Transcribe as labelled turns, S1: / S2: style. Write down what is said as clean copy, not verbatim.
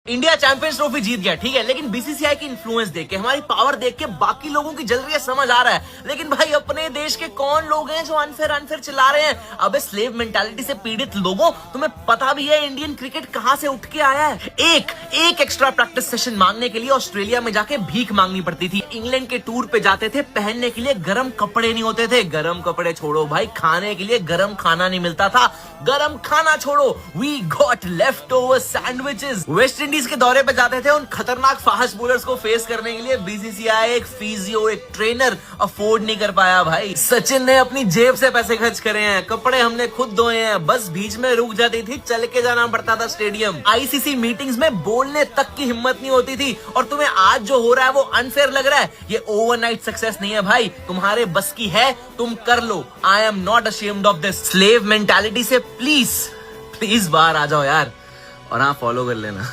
S1: India champions trophy जीत गया, ठीक है, लेकिन बीसीसीआई की इन्फ्लुएंस देख के, हमारी पावर देख के बाकी लोगों की जल रही है, समझ आ रहा है। लेकिन भाई अपने देश के कौन लोग हैं जो अनफेयर चिल्ला रहे हैं? अबे स्लेव मेंटालिटी से पीड़ित लोगों, तुम्हें पता भी है इंडियन क्रिकेट कहां से उठ के आया है? एक एक्स्ट्रा प्रैक्टिस सेशन मांगने के लिए ऑस्ट्रेलिया में जाके भीख मांगनी पड़ती थी। इंग्लैंड के टूर पे जाते थे, पहनने के लिए गर्म कपड़े नहीं होते थे। गर्म कपड़े छोड़ो भाई, खाने के लिए गर्म खाना नहीं मिलता था। गर्म खाना छोड़ो, we got left over sandwiches. West Indies के दौरे पे जाते थे, उन खतरनाक फास्ट बॉलर्स को फेस करने के लिए बीसीसीआई एक फिजियो, एक ट्रेनर अफोर्ड नहीं कर पाया भाई। सचिन ने अपनी जेब से पैसे खर्च करे हैं, कपड़े हमने खुद धोए हैं, बस बीच में रुक जाती थी, चल के जाना पड़ता था स्टेडियम। आईसीसी मीटिंग्स में बोलने तक की हिम्मत नहीं होती थी। और तुम्हें आज जो हो रहा है वो अनफेयर लग रहा है? ये ओवरनाइट सक्सेस नहीं है भाई, तुम्हारे बस की है, तुम कर लो। I am not ashamed of this. Slave mentality से प्लीज बाहर आ जाओ यार, और हाँ, फॉलो कर लेना।